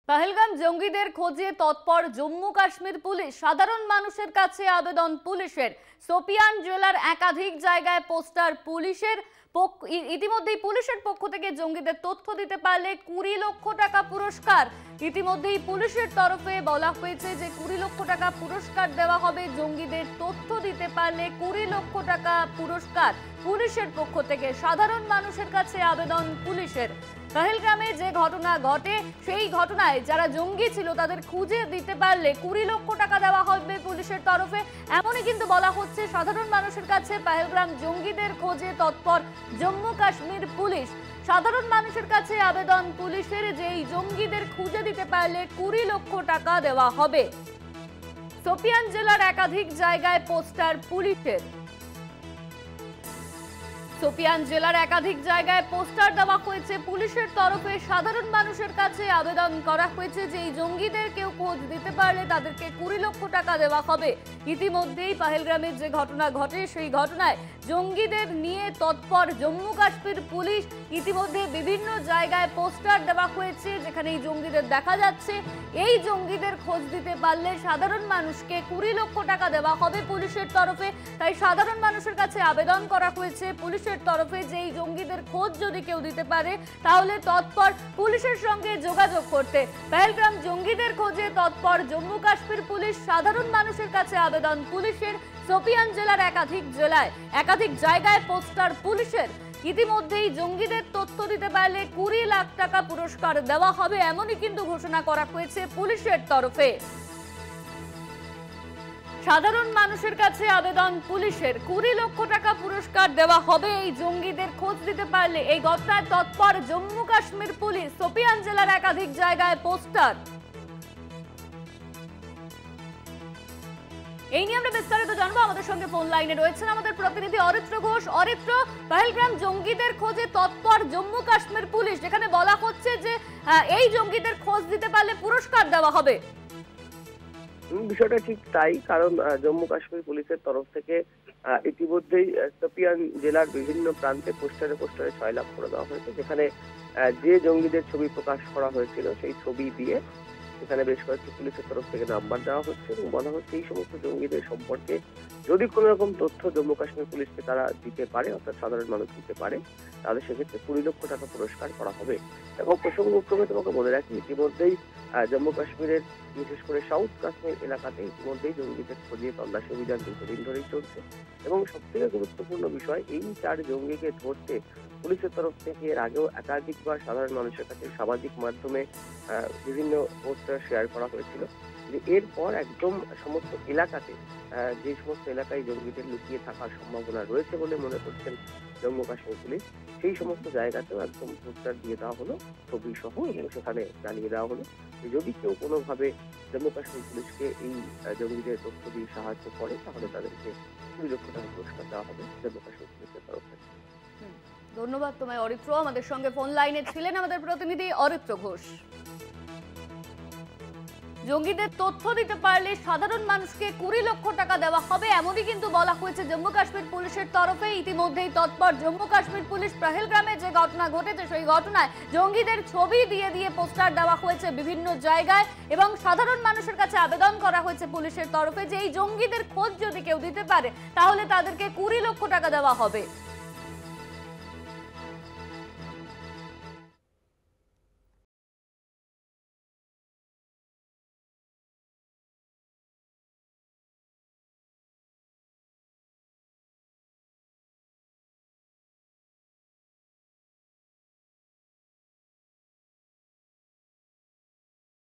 পহেলগাম জঙ্গিদের খোঁজে তৎপর জম্মু কাশ্মীর পুলিশ। সাধারণ মানুষের কাছে আবেদন পুলিশের। সোপিয়ান জেলার একাধিক জায়গায় পোস্টার পুলিশের। ইতিমধ্যেই পুলিশের পক্ষ থেকে জঙ্গিদের তথ্য দিতে পারলে 20 লক্ষ টাকা পুরস্কার। ইতিমধ্যেই পুলিশের তরফে বলা হয়েছে যে 20 লক্ষ টাকা পুরস্কার দেওয়া হবে জঙ্গিদের তথ্য দিতে পারলে। 20 লক্ষ টাকা পুরস্কার পুলিশের পক্ষ থেকে। সাধারণ মানুষের কাছে আবেদন পুলিশের। পহেলগামে যে ঘটনা ঘটে সেই ঘটনায় যারা জঙ্গি ছিল তাদের খুঁজে দিতে পারলে 20 লক্ষ টাকা দেওয়া হবে পুলিশের তরফে, এমনই কিন্তু বলা হচ্ছে। সাধারণ মানুষের কাছে পহেলগাম জঙ্গিদের খোঁজে তৎপর জম্মু কাশ্মীর পুলিশ। সাধারণ মানুষের কাছে আবেদন পুলিশের যে এই জঙ্গিদের খুঁজে দিতে পারলে 20 লক্ষ টাকা দেওয়া হবে। সোপিয়ান জেলার একাধিক জায়গায় পোস্টার পুলিশের। সোপিয়ান জেলার একাধিক জায়গায় পোস্টার দেওয়া হয়েছে পুলিশের তরফে। সাধারণ মানুষের কাছে আবেদন করা হয়েছে যে এই জঙ্গিদের কেউ খোঁজ দিতে পারলে তাদেরকে 20 লক্ষ টাকা দেওয়া হবে। ইতিমধ্যেই পহেলগামের যে ঘটনা ঘটে সেই ঘটনায় জঙ্গিদের নিয়ে তৎপর জম্মু কাশ্মীর পুলিশ। ইতিমধ্যে বিভিন্ন জায়গায় পোস্টার দেওয়া হয়েছে যেখানে এই জঙ্গিদের দেখা যাচ্ছে। এই জঙ্গিদের খোঁজ দিতে পারলে সাধারণ মানুষকে 20 লক্ষ টাকা দেওয়া হবে পুলিশের তরফে। তাই সাধারণ মানুষের কাছে আবেদন করা হয়েছে পুলিশের তরফে যে এই জঙ্গিদের খোঁজ যদি কেউ দিতে পারে তাহলে তৎপর পুলিশের সঙ্গে যোগাযোগ করতে। পহেলগাম জঙ্গিদের খোঁজে তৎপর জম্মু কাশ্মীর পুলিশ। সাধারণ মানুষের কাছে আবেদন পুলিশের। সোপিয়ান জেলার একাধিক জায়গায় পোস্টার পুলিশের। ইতিমধ্যেই জঙ্গিদের তথ্য দিতে পারলে 20 লাখ টাকা পুরস্কার দেওয়া হবে, এমনই কিন্তু ঘোষণা করা হয়েছে পুলিশের তরফে। সাধারণ মানুষের কাছে আবেদন পুলিশের। 20 লক্ষ টাকা পুরস্কার দেওয়া হবে এই জঙ্গিদের খোঁজ দিতে পারলে। এই ঘটনায় তৎপর জম্মু কাশ্মীর পুলিশ। সোপিয়ান জেলার একাধিক জায়গায় পোস্টার। এই নিয়ে আমরা বিস্তারিত জানবো। আমাদের সঙ্গে ফোন লাইনে রয়েছেন আমাদের প্রতিনিধি অরিত্র ঘোষ। অরিত্র, পহেলগাম জঙ্গিদের খোঁজে তৎপর জম্মু কাশ্মীর পুলিশ, যেখানে বলা হচ্ছে যে এই জঙ্গিদের খোঁজ দিতে পারলে পুরস্কার দেওয়া হবে। বিষয়টা ঠিক তাই, কারণ জম্মু কাশ্মীর পুলিশের তরফ থেকে ইতিমধ্যেই সোপিয়ান জেলার বিভিন্ন প্রান্তে পোস্টারে 6 লাখ করে দেওয়া হয়েছে, যেখানে যে জঙ্গিদের ছবি প্রকাশ করা হয়েছিল সেই ছবি দিয়ে সেখানে বেশ কয়েকটি পুলিশের তরফ থেকে নাম্বার দেওয়া হচ্ছে এবং বলা হচ্ছে এই সমস্ত জঙ্গিদের সম্পর্কে যদি কোনো রকম তথ্য জম্মু কাশ্মীর পুলিশকে তারা দিতে পারে, অর্থাৎ সাধারণ মানুষ দিতে পারে, তাহলে সেক্ষেত্রে 20 লক্ষ টাকা পুরস্কার করা হবে। এবং প্রসঙ্গক্রমে তোমাকে বলে রাখি, ইতিমধ্যেই জম্মু কাশ্মীরের বিশেষ করে সাউথ কাশ্মীর এলাকাতে ইতিমধ্যেই জঙ্গিদের খোঁজে তল্লাশি অভিযান দীর্ঘদিন ধরেই চলছে। এবং সবথেকে গুরুত্বপূর্ণ বিষয়, এই 4 জঙ্গিকে ধরতে পুলিশের তরফ থেকে এর আগেও একাধিকবার সাধারণ মানুষের কাছে সামাজিক মাধ্যমে বিভিন্ন পোস্টার শেয়ার করা হয়েছিল যে এরপর একদম সমস্ত এলাকাতে যে সমস্ত এলাকায় জঙ্গিদের লুকিয়ে থাকার সম্ভাবনা রয়েছে বলে মনে করছেন জম্মু কাশ্মীর পুলিশ, সেই সমস্ত জায়গাতেও একদম পোস্টার দিয়ে দেওয়া হলো ছবি সহ, এবং সেখানে জানিয়ে দেওয়া হলো যে যদি কেউ কোনোভাবে জম্মু কাশ্মীর পুলিশকে এই জঙ্গিদের তথ্য দিয়ে সাহায্য করে তাহলে তাদেরকে 20 লক্ষ টাকা পুরস্কার দেওয়া হবে জম্মু কাশ্মীর পুলিশের তরফ থেকে। ধন্যবাদ তোমায় অরিত্র। আমাদের সঙ্গে ফোন লাইনে ছিলেন আমাদের প্রতিনিধি অরিত্র ঘোষ। জঙ্গিদের তথ্য দিতে পারলে সাধারণ মানুষকে 20 লক্ষ টাকা দেওয়া হবে, এমনই কিন্তু বলা হয়েছে জম্মু কাশ্মীর পুলিশের তরফে। ইতিমধ্যেই তৎপর জম্মু কাশ্মীর পুলিশ। পহেলগামে যে ঘটনা ঘটেছে সেই ঘটনায় জঙ্গিদের ছবি দিয়ে পোস্টার দেওয়া হয়েছে বিভিন্ন জায়গায় এবং সাধারণ মানুষের কাছে আবেদন করা হয়েছে পুলিশের তরফে যে এই জঙ্গিদের খোঁজ যদি কেউ দিতে পারে তাহলে তাদেরকে 20 লক্ষ টাকা দেওয়া হবে।